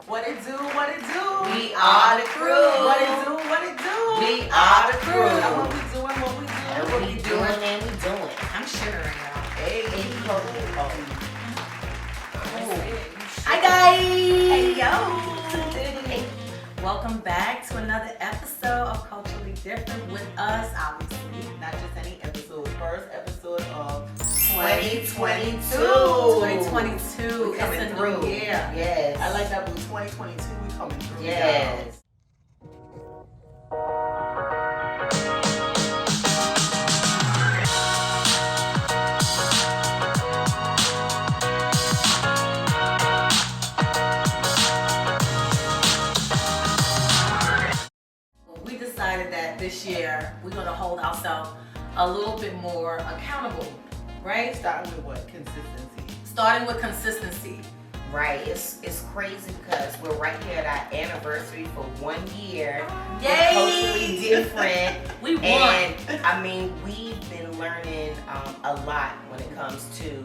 What it do, what it do? We are the crew. What it do, what it do? We are the crew. And what we doing, what we doing. And what we doing, and we doing. I'm shivering now. Hey, Hi guys. Hey yo. Welcome back to another episode of Culturally Different with us, obviously. Not just any episode, first episode of 2022. 2022. We coming It's a through. new year. Yes. I like that, but 2022, we coming through. Yes. We decided that this year we're going to hold ourselves a little bit more accountable, right? Starting with what? Consistency. Starting with consistency. Right. It's crazy because we're right here at our anniversary for 1 year. Yay! We're culturally different. We won. And I mean, we've been learning a lot when it comes to,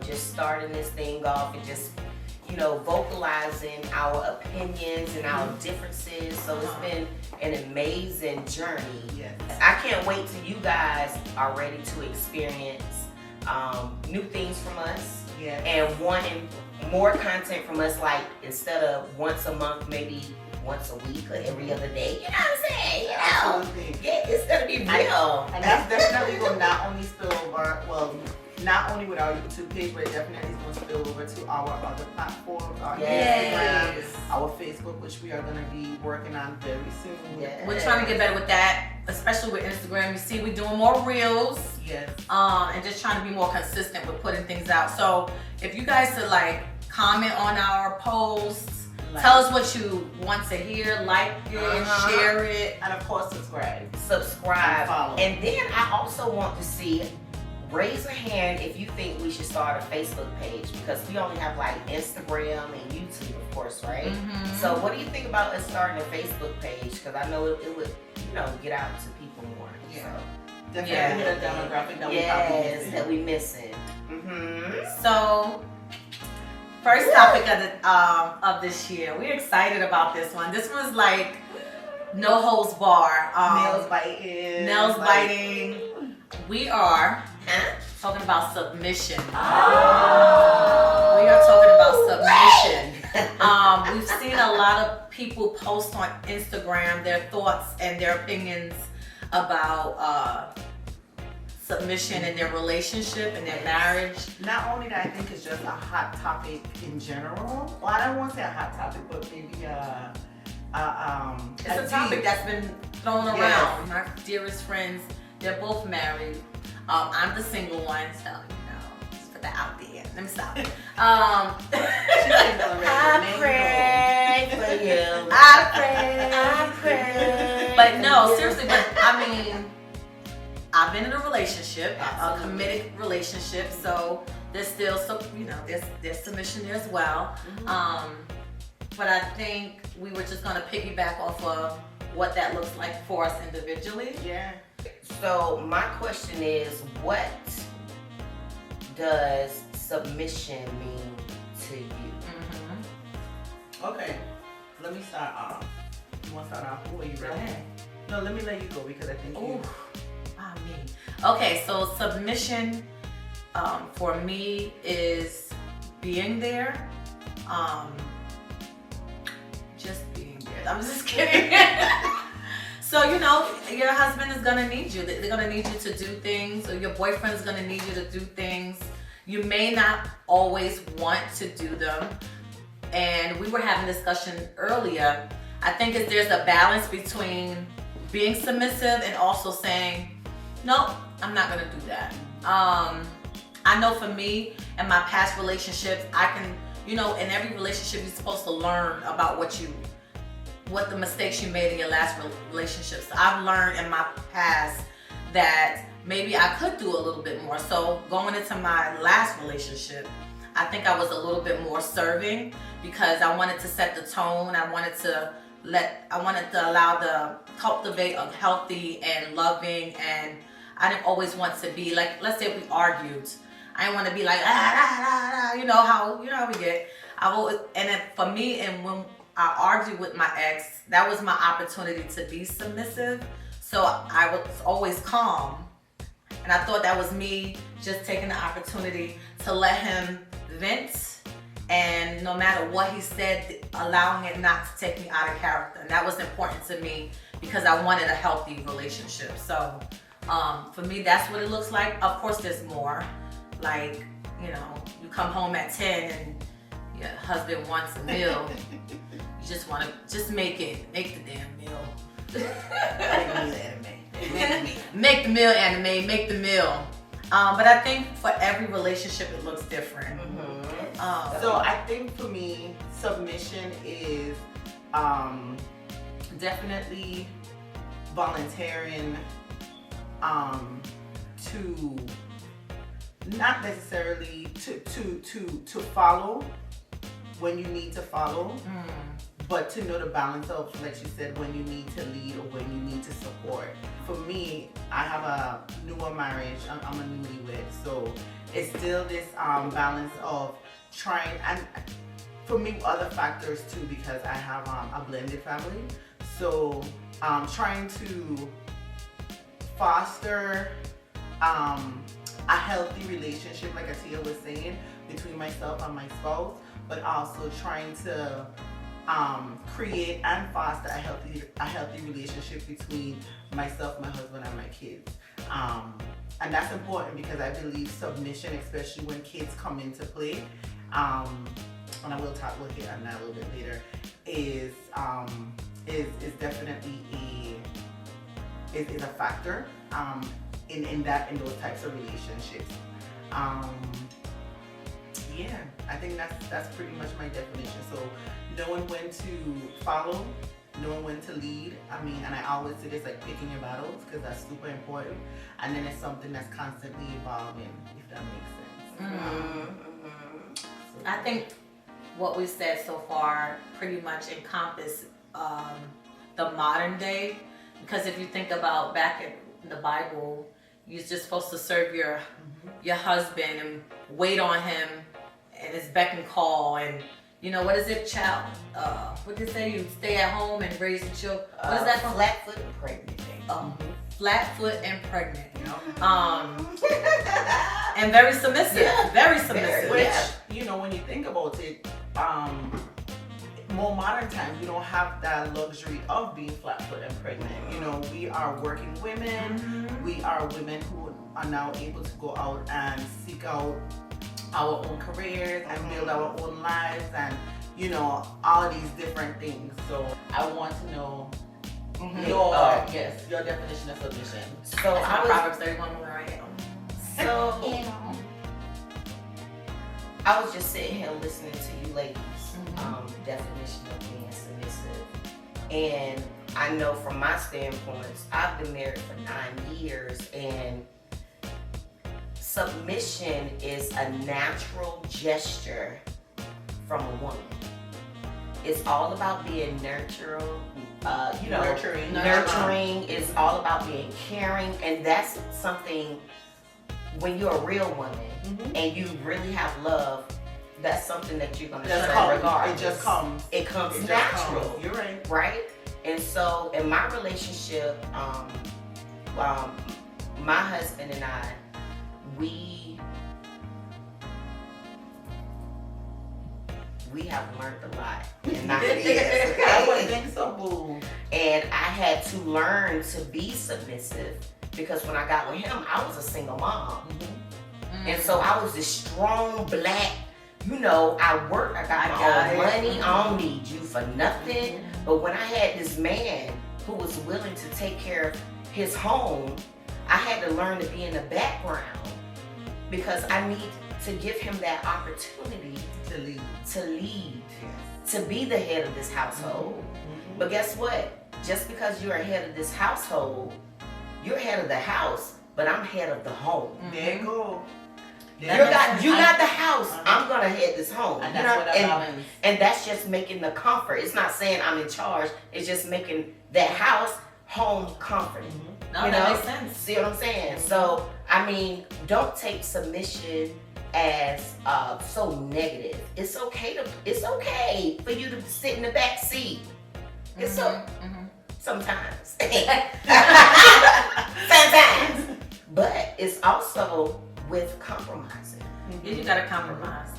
just starting this thing off and just, vocalizing our opinions and our differences. So it's been an amazing journey. Yes. I can't wait till you guys are ready to experience new things from us Yes. and wanting more content from us, like instead of once a month, maybe once a week or every other day. You know what I'm saying? Absolutely. Yeah, it's gonna be real. And that's definitely going to not only spill over, not only with our YouTube page, but it definitely is going to spill over to our other platforms, our Yes. Instagram, our Facebook, which we are going to be working on very soon. Yes. We're trying to get better with that, especially with Instagram. You see, we're doing more reels. Yes. And just trying to be more consistent with putting things out. So if you guys could comment on our posts, tell us what you want to hear, like it, share it. And of course, subscribe. Subscribe. And follow. And then I also want to see, raise a hand if you think we should start a Facebook page, because we only have Instagram and YouTube, of course, right? Mm-hmm. So what do you think about us starting a Facebook page? Because I know it would, get out to people more. Yeah. So. Definitely hit a demographic that we probably missing. that we missing. Mm-hmm. So, first topic of this year. We're excited about this one. This one's no holds bar. Nails biting. Nails biting. We are talking about submission. We are talking about submission. We've seen a lot of people post on Instagram their thoughts and their opinions about submission in their relationship and their marriage. Not only that, I think it's just a hot topic in general. Well, I don't want to say a hot topic, but maybe it's a topic that's been thrown around. Yes. My dearest friends, they're both married. I'm the single one, so just put that out there. Let me stop. I pray for you. I pray. But no, seriously, I've been in a relationship, a committed relationship, so there's still some, there's submission there as well. Mm-hmm. But I think we were just gonna piggyback off of what that looks like for us individually. Yeah. So my question is, what does submission mean to you? Mm-hmm. Okay. Let me start off. You want to start off? Who are you Go ready? ahead. No, let me let you go because I think you. Okay, so submission for me is being there. Just being there. I'm just kidding. So, your husband is gonna need you. They're gonna need you to do things, or your boyfriend is gonna need you to do things. You may not always want to do them. And we were having a discussion earlier. I think there's a balance between being submissive and also saying, no, I'm not gonna do that. I know for me, in my past relationships, I can, in every relationship, you're supposed to learn about what the mistakes you made in your last relationships. I've learned in my past that maybe I could do a little bit more. So going into my last relationship, I think I was a little bit more serving because I wanted to set the tone. I wanted to cultivate a healthy and loving, and I didn't always want to be let's say we argued. I didn't want to be how we get. For me, and when I argued with my ex, that was my opportunity to be submissive. So I was always calm. And I thought that was me just taking the opportunity to let him vent. And no matter what he said, allowing it not to take me out of character. And that was important to me because I wanted a healthy relationship. So for me, that's what it looks like. Of course, there's more. Like, you know, you come home at 10 and your husband wants a meal. You just want to make the damn meal. Make the meal anime, make the meal. But I think for every relationship it looks different. So I think for me, submission is definitely volunteering to not necessarily to follow when you need to follow, but to know the balance of, like you said, when you need to lead or when you need to support. For me, I have a newer marriage. I'm a newlywed, so it's still this balance of trying, and for me, other factors too, because I have a blended family. So trying to foster a healthy relationship, like Atia was saying, between myself and my spouse, but also trying to create and foster a healthy relationship between myself, my husband, and my kids. And that's important because I believe submission, especially when kids come into play, and I will talk about it on that a little bit later, is definitely a factor in those types of relationships. Yeah, I think that's pretty much my definition. So knowing when to follow, knowing when to lead. I mean, and I always say this, like picking your battles, because that's super important. And then it's something that's constantly evolving, if that makes sense. So, I think what we said so far pretty much encompass the modern day, because if you think about back in the Bible, you're just supposed to serve your husband and wait on him and his beck and call, and you know, what is it, child? What did they say? You stay at home and raise the children. What is that from? Flat-foot and pregnant. Flat-foot and pregnant. And very submissive. Yeah. Very submissive. Which, you know, when you think about it, more modern times, we don't have that luxury of being flat-foot and pregnant. You know, we are working women. We are women who are now able to go out and seek out our own careers and build our own lives, and you know, all of these different things. So I want to know your definition of submission. So I was Proverbs 31 where I am. So I was just sitting here listening to you ladies' definition of being submissive, and I know from my standpoint, I've been married for 9 years, and submission is a natural gesture from a woman. It's all about being nurturing. It's all about being caring, and that's something. When you're a real woman and you really have love, that's something that you're gonna show regardless. It just comes. It comes natural. Comes. You're right. Right? And so in my relationship, my husband and I, we have learned a lot in 9 years. I wouldn't think so, boo. And I had to learn to be submissive because when I got with him, I was a single mom. And so I was this strong black, you know, I work, I got my own money, I don't need you for nothing. But when I had this man who was willing to take care of his home, I had to learn to be in the background because I need to give him that opportunity to lead, to be the head of this household. But guess what? Just because you're head of this household, you're head of the house, but I'm head of the home. There you go. You got the house. I'm gonna head this home. And that's what that means. And that's just making the comfort. It's not saying I'm in charge. It's just making that house home comforting. No, that makes sense. See what I'm saying? So I mean, don't take submission as so negative. It's okay for you to sit in the back seat. It's sometimes. Sometimes. But it's also with compromising. Yeah, you gotta compromise.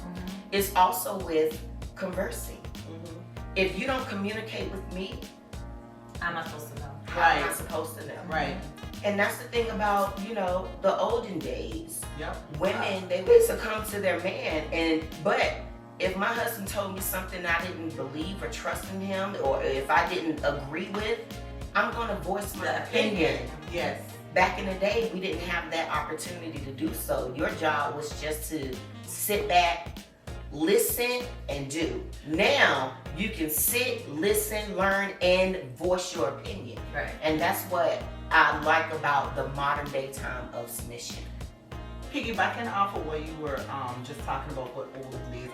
It's also with conversing. If you don't communicate with me, I'm not supposed to know. how am I supposed to know? Right. And that's the thing about, the olden days. Yep. Women, they would succumb to their man. But if my husband told me something I didn't believe or trust in him, or if I didn't agree with, I'm gonna voice my opinion. Yes. Back in the day, we didn't have that opportunity to do so. Your job was just to sit back, listen, and do. Now, you can sit, listen, learn, and voice your opinion. Right. And that's what I like about the modern day time of submission. Piggybacking off of what you were just talking about with older days,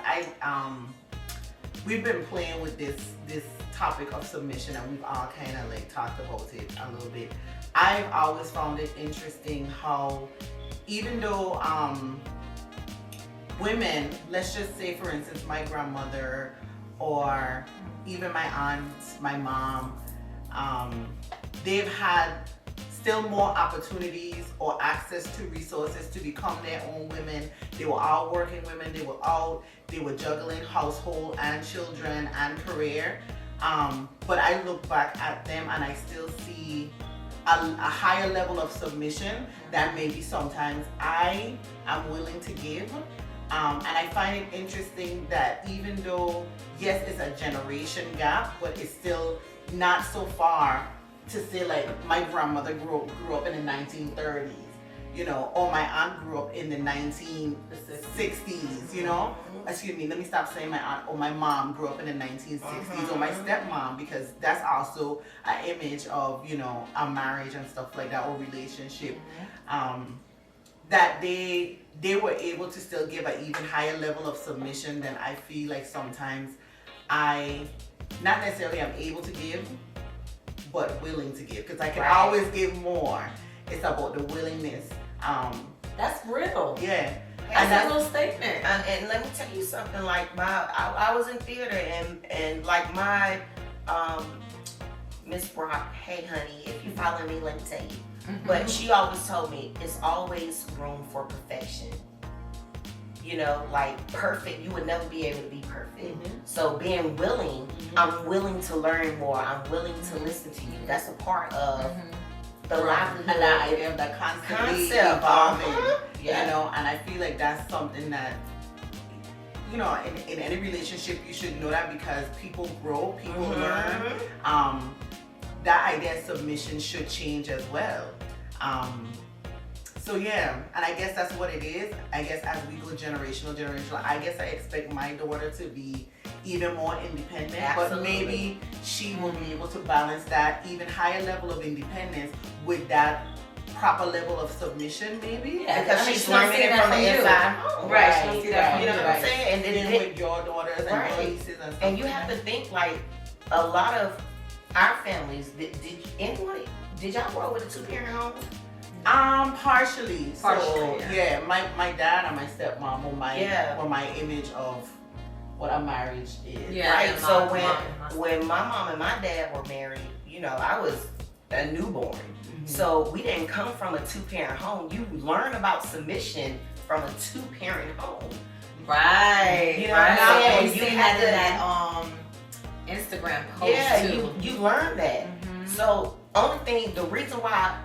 we've been playing with this topic of submission, and we've all kind of like talked about it a little bit. I've always found it interesting how, even though women, let's just say for instance my grandmother or even my aunt, my mom, they've had still more opportunities or access to resources to become their own women. They were all working women. They were juggling household and children and career. But I look back at them and I still see a higher level of submission that maybe sometimes I am willing to give. And I find it interesting that even though, yes, it's a generation gap, but it's still not so far to say like my grandmother grew up in the 1930s, or my aunt grew up in the 1960s, Excuse me, let me stop saying my aunt, or my mom grew up in the 1960s, or my stepmom, because that's also an image of, a marriage and stuff like that, or relationship, that they were able to still give an even higher level of submission than I feel like sometimes I, not necessarily am able to give, but willing to give, because I can always give more. It's about the willingness. That's real. Yeah. That's a real statement. And let me tell you something, like I was in theater and like my Miss Brock, hey honey, if you follow me, let me tell you. But she always told me it's always room for perfection. Like perfect, you would never be able to be perfect. So being willing, I'm willing to learn more. I'm willing to listen to you. That's a part of the livelihood. And that idea of that constantly evolving, and I feel like that's something that, in any relationship you should know that, because people grow, people learn. That idea of submission should change as well. So yeah, and I guess that's what it is. I guess as we go generational, I guess I expect my daughter to be even more independent. Absolutely. But maybe she will be able to balance that even higher level of independence with that proper level of submission, maybe. Yeah, because she's learning it from the inside. Right. She'll see that from you know what I'm saying? And then with your daughters and your nieces and stuff. And you have to think, like, a lot of our families, did y'all grow up with a two-parent home? Partially. So yeah, my dad and my stepmom were my image of what a marriage is. Yeah. Right. So when my mom and my dad were married, I was a newborn. So we didn't come from a two-parent home. You learn about submission from a two-parent home. Right. You know what I'm saying? You had that Instagram post too. You learn that. So the reason why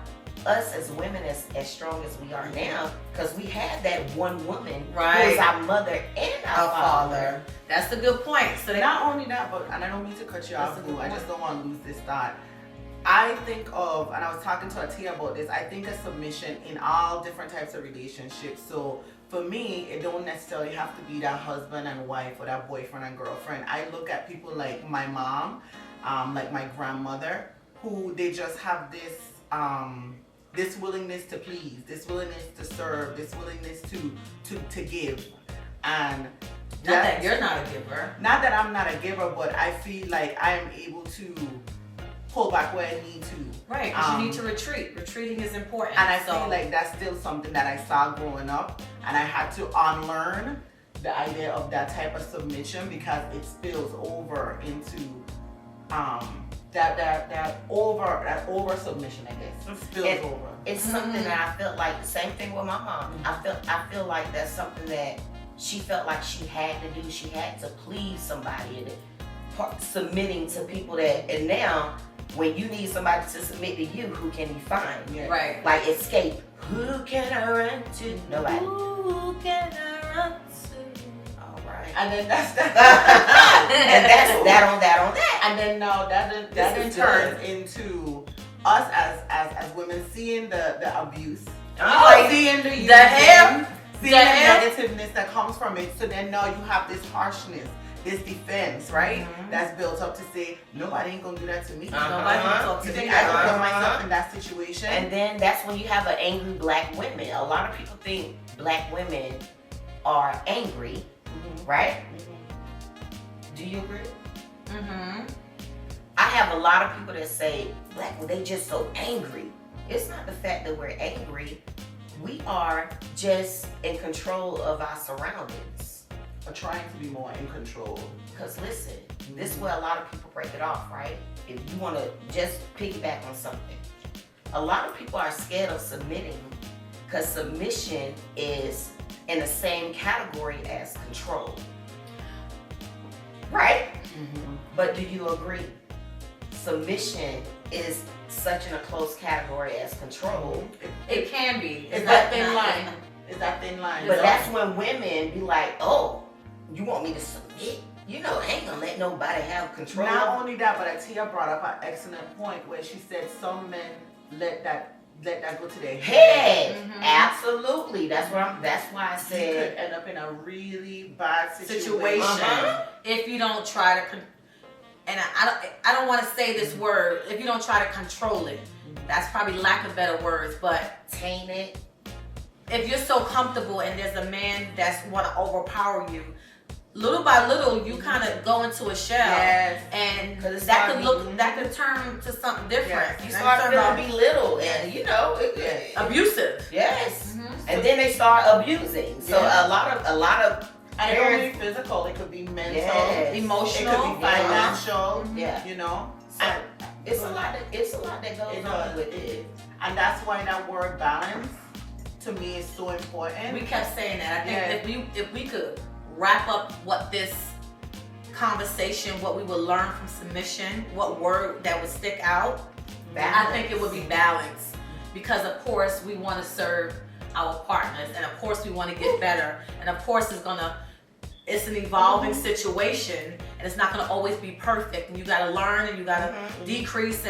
us as women as strong as we are now, because we had that one woman who was our mother and our father. That's a good point. So not only that, but, and I don't mean to cut you off, Boo, I just don't want to lose this thought. I think of, and I was talking to Atia about this, I think of submission in all different types of relationships. So for me, it don't necessarily have to be that husband and wife or that boyfriend and girlfriend. I look at people like my mom, like my grandmother, who they just have this this willingness to please, this willingness to serve, this willingness to give. And not that you're not a giver. Not that I'm not a giver, but I feel like I am able to pull back where I need to. Right, because you need to retreat. Retreating is important. And I feel like that's still something that I saw growing up, and I had to unlearn the idea of that type of submission because it spills over into that over submission, I guess. It spills over. It's something that I felt like the same thing with my mom. I feel like that's something that she felt like she had to do. She had to please somebody and submitting to people that. And now, when you need somebody to submit to you, who can you find? Yeah. Right. Like escape. Who can I run to? Nobody. Who can I run to? All right. And then that's that. And that's that on that. And then now that then turns into us as women seeing the abuse, seeing the using, hair, seeing the negativeness that comes from it. So then now you have this harshness, this defense, right? That's built up to say nobody ain't gonna do that to me. Nobody gonna talk You to think me. I can put myself in that situation? And then that's when you have an angry black women. A lot of people think black women are angry, right? Do you agree? I have a lot of people that say black women, they just so angry. It's not the fact that we're angry. We are just in control of our surroundings. Or trying to be more in control. Because listen, this is where a lot of people break it off, right? If you want to just piggyback on something. A lot of people are scared of submitting because submission is in the same category as control. Right? But do you agree? Submission is such in a close category as control. It can be. It's that thin line. It's that thin line. But that's when women be like, oh, you want me to submit? You know, I ain't gonna let nobody have control. Not only that, but Tia brought up an excellent point where she said some men let that go to their head. Absolutely. That's why I You said could end up in a really bad situation if you don't try to and I don't want to say this word, if you don't try to control it. That's probably lack of better words, but taint it. If you're so comfortable and there's a man that's want to overpower you, little by little you kind of go into a shell, and that could turn to something different. You start feeling belittled and abusive. Yes, and then they start abusing. So a lot of and it could be physical, it could be mental, emotional, it could be financial. You know, so it's a lot that goes on with it, and that's why that word balance to me is so important. We kept saying that. I think if we could wrap up what this conversation, what we would learn from submission, what word that would stick out, I think it would be balance. Because of course we want to serve our partners, and of course we want to get better, and of course it's an evolving situation, and it's not gonna always be perfect, and you gotta learn and you gotta decrease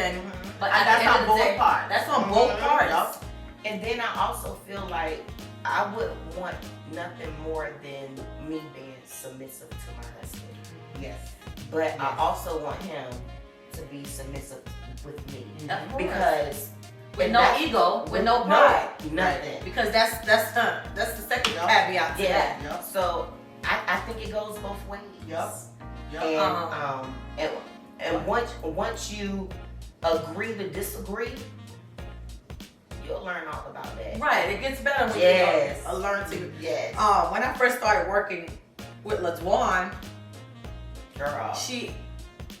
but at that's the end on of the both day, parts. that's on both parts. And then I also feel like I would want nothing more than me being submissive to my husband. Yes. But I also want him to be submissive with me. Of course. Because with no ego, with no pride. Nothing. Because that's the second caveat to that. Yep. So I think it goes both ways. And once you agree to disagree, you'll learn all about that. Right, it gets better when you learn to. Yes. When I first started working with LaDwan, girl,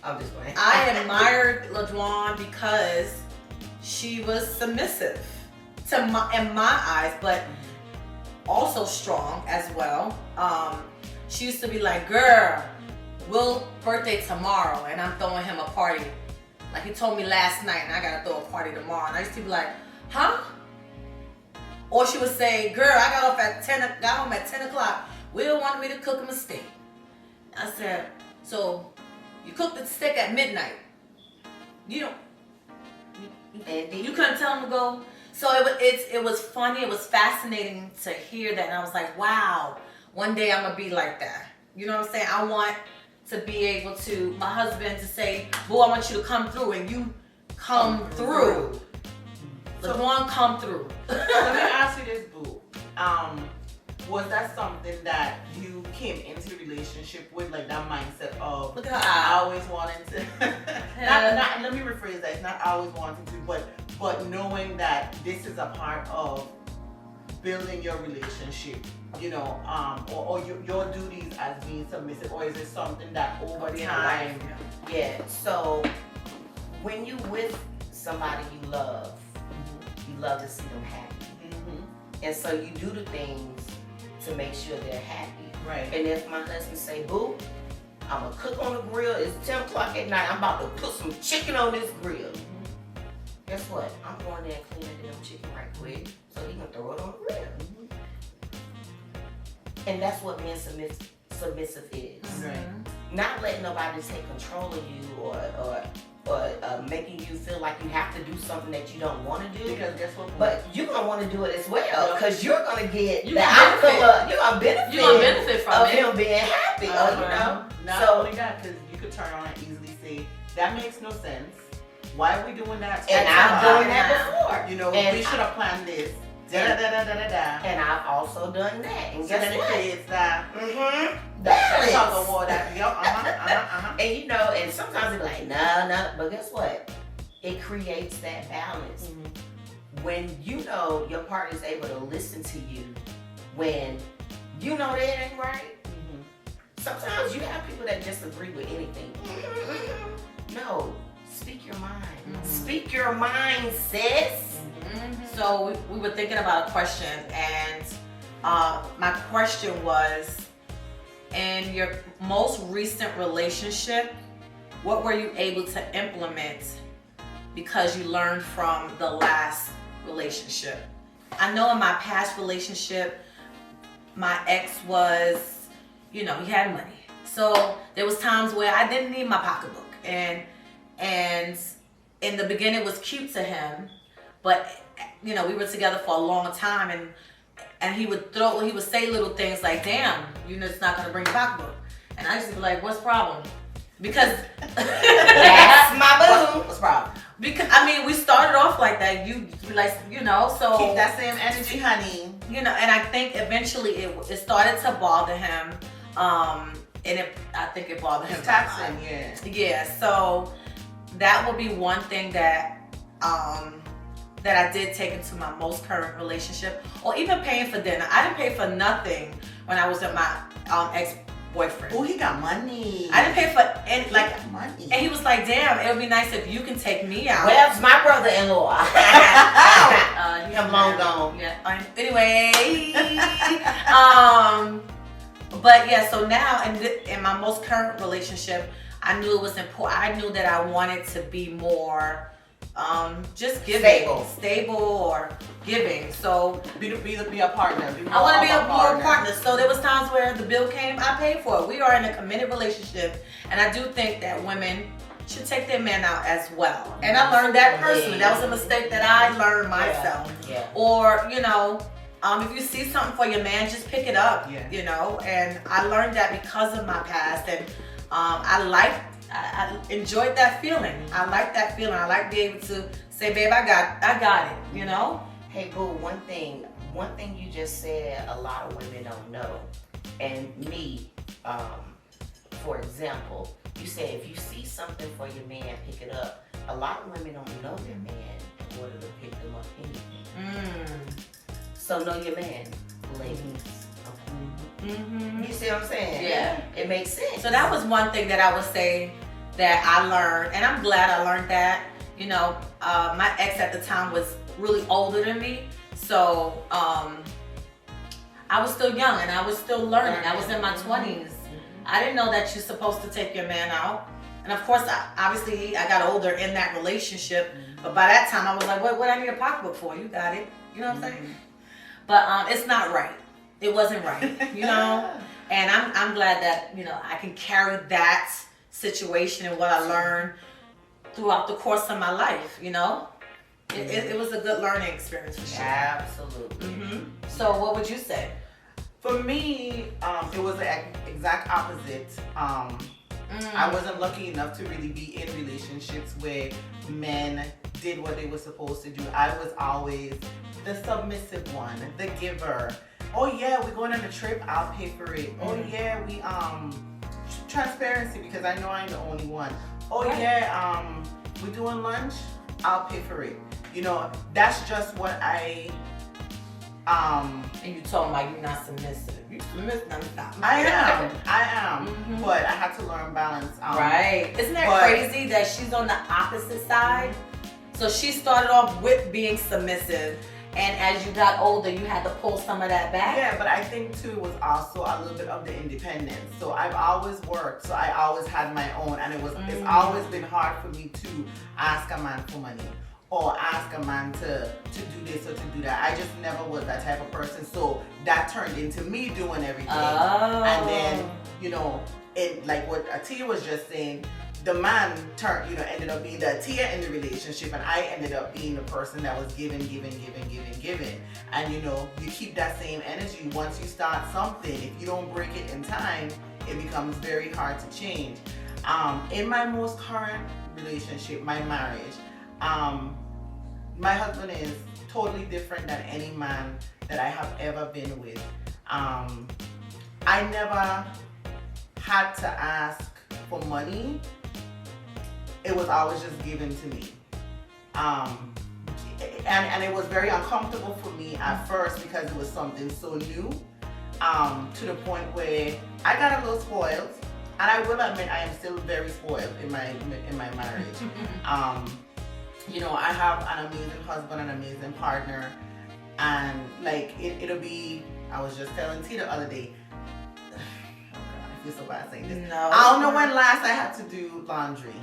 I'm just playing. I admired LaDwan because she was submissive in my eyes, but also strong as well. She used to be like, girl, Will's birthday tomorrow, and I'm throwing him a party. Like he told me last night, and I gotta throw a party tomorrow. And I used to be like, huh? Or she would say, girl, I got home at 10 o'clock. Will wanted me to cook him a steak. I said, so you cooked the steak at midnight. You couldn't tell him to go. So it was funny, it was fascinating to hear that, and I was like, wow, one day I'm gonna be like that. You know what I'm saying? I want to be able to, my husband to say, boo, I want you to come through, and you come through. LaDwan, come through. Let me ask you this, boo. Was that something that you came into the relationship with, like that mindset of, Look at her I eye. always wanted to, let me rephrase is that it's not always wanting to, but knowing that this is a part of building your relationship, you know, or your duties as being submissive, or is it something that over time? Yeah. So when you with somebody you love to see them happy, and so you do the things to make sure they're happy. Right. And if my husband say, "Boo, I'm gonna cook on the grill. It's 10 o'clock at night. I'm about to put some chicken on this grill." Guess what? I'm going there and cleaning the damn chicken right quick, so he can throw it on the grill. And that's what being submissive is. Right. Not letting nobody take control of you or making you feel like you have to do something that you don't want to do. Because guess what? But you're gonna want to do it as well, because you're gonna get You the gonna outcome benefit. of, you're gonna benefit. You're gonna benefit from of it. him being happy. You know. Not So- only that, because you could turn around and easily say, that makes no sense. Why are we doing that? And I've done that before. You know, And we should have planned this. Da-da-da-da-da-da. And I've also done that. And So guess then it what? creates that Balance. tug of war that, And you know, and sometimes it's like, no, but guess what? It creates that balance. When you know your partner is able to listen to you, when you know that it ain't right. Sometimes you have people that disagree with anything. No, speak your mind. Speak your mind, sis. So we were thinking about a question, and my question was, in your most recent relationship, what were you able to implement because you learned from the last relationship? I know in my past relationship, my ex was, you know, he had money. So there was times where I didn't need my pocketbook, and in the beginning it was cute to him, but you know, we were together for a long time, and he would say little things like, "Damn, you know, it's not gonna bring your pocketbook," and I used to be like, "What's the problem?" Because that's my boo. What's the problem? Because I mean, we started off like that. You like, you know, so Keep that same energy, honey. you know, and I think eventually it started to bother him, and I think it bothered him. It's taxing, yeah. Yeah, so that would be one thing that I did take into my most current relationship, or even paying for dinner. I didn't pay for nothing when I was with my ex-boyfriend. Oh, he got money. I didn't pay for any, He like, got money. and he was like, "Damn, it would be nice if you can take me out." Where's my brother-in-law? He's I'm long gone. Yeah. Anyway, but yeah. So now, in my most current relationship, I knew it was important. I knew that I wanted to be more, just giving, stable or giving. So Be a partner. I want to be a more partner. So there was times where the bill came, I paid for it. We are in a committed relationship, and I do think that women should take their man out as well. And I learned that personally. That was a mistake that I learned myself. Yeah. Or, you know, if you see something for your man, just pick it up. Yeah. You know, and I learned that because of my past, and I enjoyed that feeling. I like that feeling. I like being able to say, "Babe, I got it." You know. Hey, boo. One thing you just said, a lot of women don't know, and me, for example, you said if you see something for your man, pick it up. A lot of women don't know their man in order to pick them up anything. So know your man, ladies. You see what I'm saying? Yeah. It makes sense. So that was one thing that I would say that I learned, and I'm glad I learned that. You know, my ex at the time was really older than me, so I was still young and I was still learning. I was in my 20s. I didn't know that you're supposed to take your man out. And of course, obviously, I got older in that relationship, but by that time I was like, what I need a pocketbook for? You got it. You know what I'm saying? But it's not right. It wasn't right, you know? And I'm glad that, you know, I can carry that situation and what I learned throughout the course of my life, you know? It was a good learning experience for sure. Absolutely. So what would you say? For me, it was the exact opposite. I wasn't lucky enough to really be in relationships where men did what they were supposed to do. I was always the submissive one, the giver. Oh yeah, we're going on a trip, I'll pay for it. Oh yeah, transparency, because I know I'm the only one. Oh yeah, we're doing lunch, I'll pay for it. You know, that's just what I And you told me you're not submissive. You submissive, stop. I am. Mhm. But I had to learn balance. Right. Isn't that crazy that she's on the opposite side? So she started off with being submissive, and as you got older, you had to pull some of that back. Yeah, but I think too it was also a little bit of the independence. So I've always worked, so I always had my own, and it's always been hard for me to ask a man for money or ask a man to do this or to do that. I just never was that type of person. So that turned into me doing everything. Oh. And then, you know, it like what Atia was just saying, the man ended up being the Atia in the relationship, and I ended up being the person that was giving. And you know, you keep that same energy. Once you start something, if you don't break it in time, it becomes very hard to change. In my most current relationship, my marriage, my husband is totally different than any man that I have ever been with. I never had to ask for money. It was always just given to me. And it was very uncomfortable for me at first because it was something so new, to the point where I got a little spoiled. And I will admit I am still very spoiled in my marriage. You know, I have an amazing husband, an amazing partner, and like it'll be, I was just telling T the other day, oh God, I feel so bad saying this. No. I don't know when last I had to do laundry.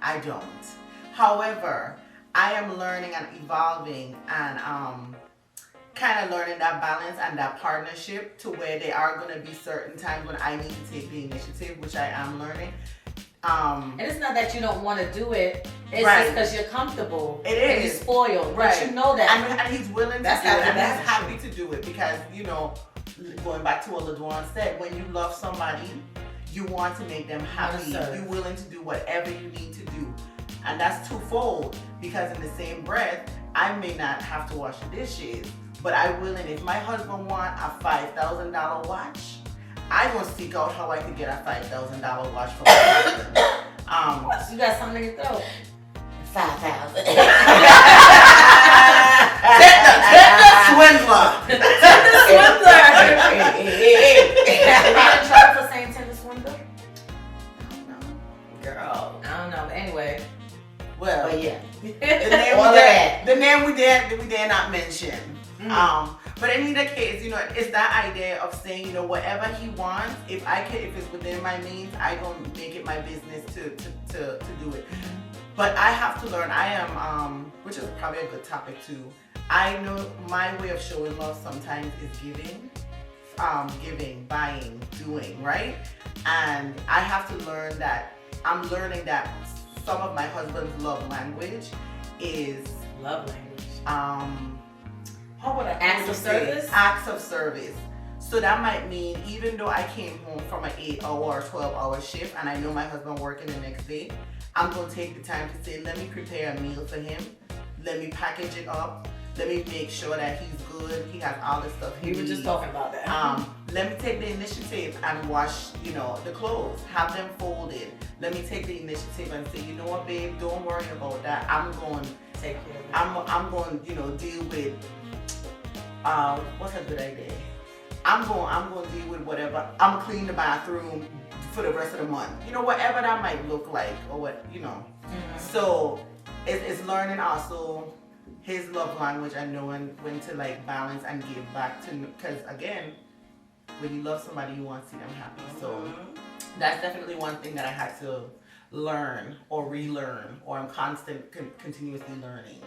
I don't. However, I am learning and evolving and kind of learning that balance and that partnership to where there are going to be certain times when I need to take the initiative, which I am learning. And it's not that you don't want to do it. It's Right. just because you're comfortable. It And is. you're spoiled. Right. But you know that. And he's willing to That's do it, happy, and that's he's happy to do it because, you know, going back to what LaDuan said, when you love somebody, you want to make them happy. serve. You're willing to do whatever you need to do. And that's twofold because in the same breath, I may not have to wash the dishes, but I will. And if my husband want a $5,000 watch, I gonna seek out how I could get a $5,000 watch for my husband. You got something in your throat. 5,000. Swindler. Are you in trouble for saying Tinder swindler? Girl. I don't know, but anyway. Well, But yeah. the name we dare not mention. But in either case, you know, it's that idea of saying, you know, whatever he wants, if it's within my means, I gonna make it my business to do it. But I have to learn. I am, which is probably a good topic too. I know my way of showing love sometimes is giving, buying, doing, right? And I have to learn that. I'm learning that some of my husband's love language is Love language. how would I Acts of say? service? Acts of service. So that might mean even though I came home from an 8-hour or 12-hour shift and I know my husband working the next day, I'm going to take the time to say, let me prepare a meal for him. Let me package it up. Let me make sure that he's good. He has all the stuff he We were needs. just talking about that. Let me take the initiative and wash, you know, the clothes. Have them folded. Let me take the initiative and say, you know what, babe, don't worry about that. I'm going, Take care of it. I'm going, you know, deal with. What's a good idea? I'm going to deal with whatever. I'm gonna clean the bathroom for the rest of the month. You know, whatever that might look like, or what, you know. So it's learning also his love language and knowing when to like balance and give back to. Because again, when you love somebody, you want to see them happy. So that's definitely one thing that I had to learn or relearn, or I'm continuously learning.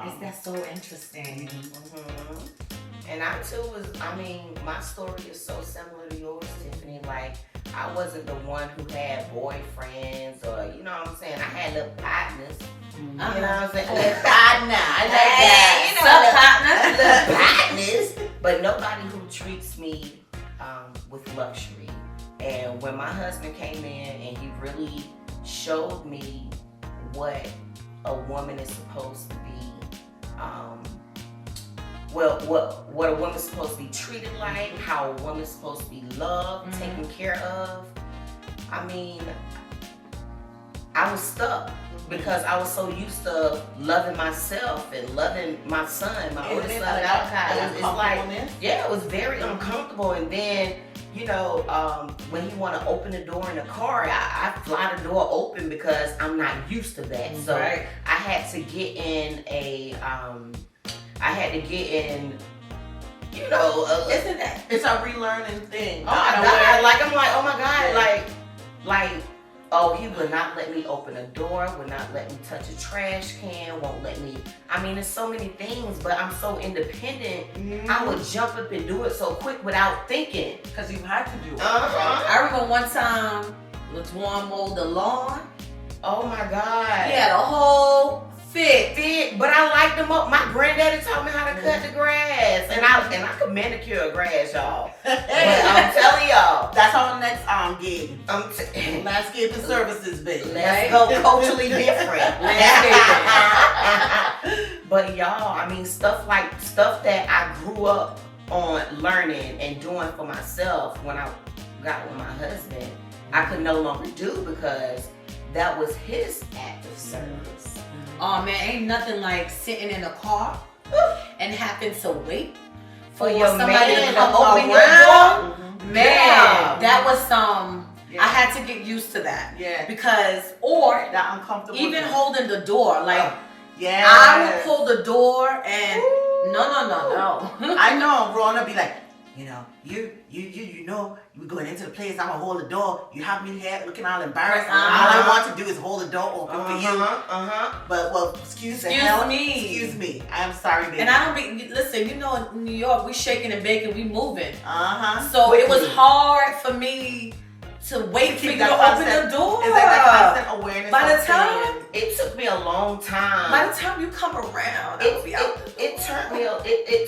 Is that so interesting? And I too my story is so similar to yours, Tiffany. Like, I wasn't the one who had boyfriends or, you know what I'm saying? I had little partners. You know what I'm saying? Little partner. I like that. You know, little partners. But nobody who treats me with luxury. And when my husband came in and he really showed me what a woman is supposed to be, what a woman's supposed to be treated like, how a woman's supposed to be loved, taken care of. I mean, I was stuck because I was so used to loving myself and loving my son, my oldest son, Malachi. It's like, yeah, it was very uncomfortable. And then, you know, when he want to open the door in the car, I fly the door open because I'm not used to that. So I had to get in you know, isn't that? It's a relearning thing. Oh my God! Like I'm like, oh my God! Like, oh, he would not let me open a door, would not let me touch a trash can, won't let me. I mean, there's so many things, but I'm so independent. I would jump up and do it so quick without thinking. Because you had to do it. I remember one time, LaTwan mowed the lawn. Oh my God! He had a whole fit. But I liked them up. My granddaddy taught me how to cut the grass, and I could manicure grass, y'all. But I'm telling y'all, that's our next gig. Landscaping services, baby. Let's go culturally different. But y'all, I mean, stuff that I grew up on learning and doing for myself when I got with my husband, I could no longer do because that was his act of service. Oh man, ain't nothing like sitting in a car and having to wait for your somebody man to come open around. your door. Man, that was I had to get used to that. Yeah. Because, that uncomfortable. even holding the door, like, yeah, I would pull the door and no. I know, Rona be like, you know, you know, we're going into the place, I'm gonna hold the door. You have me here looking all embarrassed. All I want to do is hold the door open for you. But, well, excuse me. I'm sorry, baby. And I don't listen, you know, in New York, we shaking and baking, we moving. So Quickly. it was hard for me to wait for you to open the door. It's like that constant awareness. By the time, it took me a long time. By the time you come around, it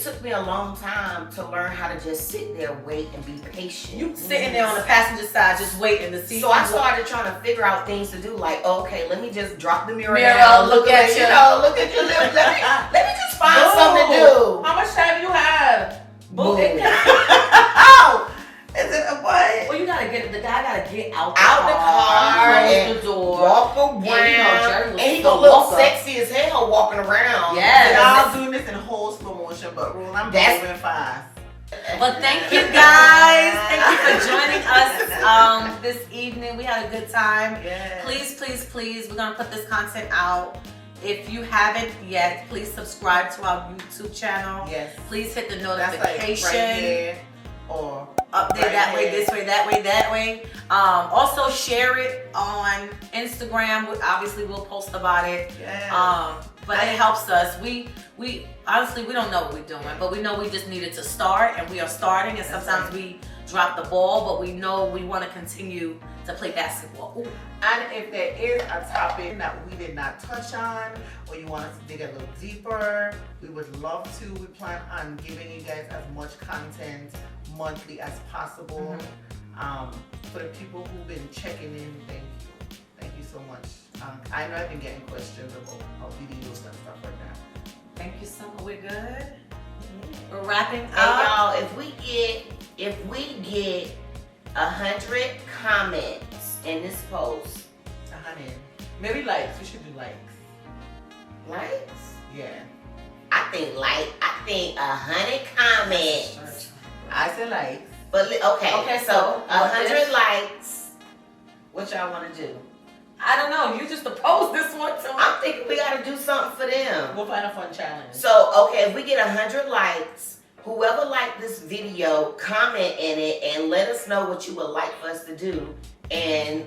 took me a long time to learn how to just sit there, wait, and be patient. You sitting there on the passenger side just waiting to see. So I started trying to figure out things to do, like, okay, let me just drop the mirror down, down, look at you. You know, look at your lips. Let me just find something to do. How much time do you have? Boom. Oh! Is it a what? Well, the guy gotta get out the car, close the door, walk around, and he gonna look sexy as hell walking around. Yes. Y'all doing this in whole slow motion, but I'm moving fast. But thank you guys. Thank you for joining us this evening. We had a good time. Yes. Please, we're gonna put this content out. If you haven't yet, please subscribe to our YouTube channel. Yes. Please hit the That's notification. like right here, or update right that way, here. this way, that way. Also share it on Instagram. Obviously, we'll post about it. Yes. But it helps us. We honestly, we don't know what we're doing, but we know we just needed to start, and we are starting. And sometimes we drop the ball, but we know we want to continue to play basketball. Ooh. And if there is a topic that we did not touch on, or you want us to dig a little deeper, we would love to. We plan on giving you guys as much content monthly as possible. For the people who've been checking in, thank you so much. I know I've been getting questions about our videos and stuff like that. Thank you so much. We're good. We're wrapping up. And y'all, if we get 100 comments in this post, 100, maybe likes. We should do likes. Likes? Yeah. I think 100 comments. I said likes. But okay, so 100 likes. What y'all want to do? I don't know. You just proposed this one to me. I'm thinking we got to do something for them. We'll find a fun challenge. So, okay, if we get 100 likes, whoever liked this video, comment in it and let us know what you would like for us to do. And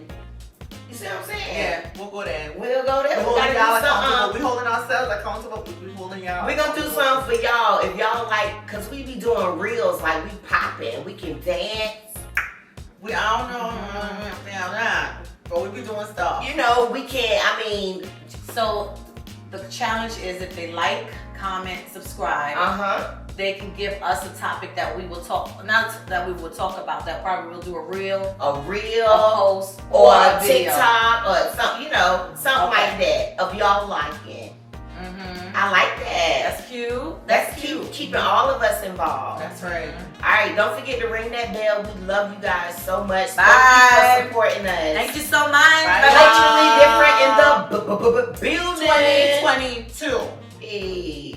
you see what I'm saying? Yeah, we'll go there. We'll go there. We're holding y'all accountable. We're holding ourselves accountable. We're holding y'all. We're going to do something for y'all. If y'all like, because we be doing reels, like we popping. We can dance. I don't know. But we be doing stuff. You know, we can, I mean. So the challenge is if they like, comment, subscribe, they can give us a topic that we will talk, not that we will talk about, that probably we'll do a reel, a post, or a video. TikTok, or something, you know, something like that of y'all liking. I like that. That's cute. That's cute. Keeping all of us involved. That's right. All right, don't forget to ring that bell. We love you guys so much. Bye. Thank you for supporting us. Thank you so much. Culturally different in the building. 2022. Hey.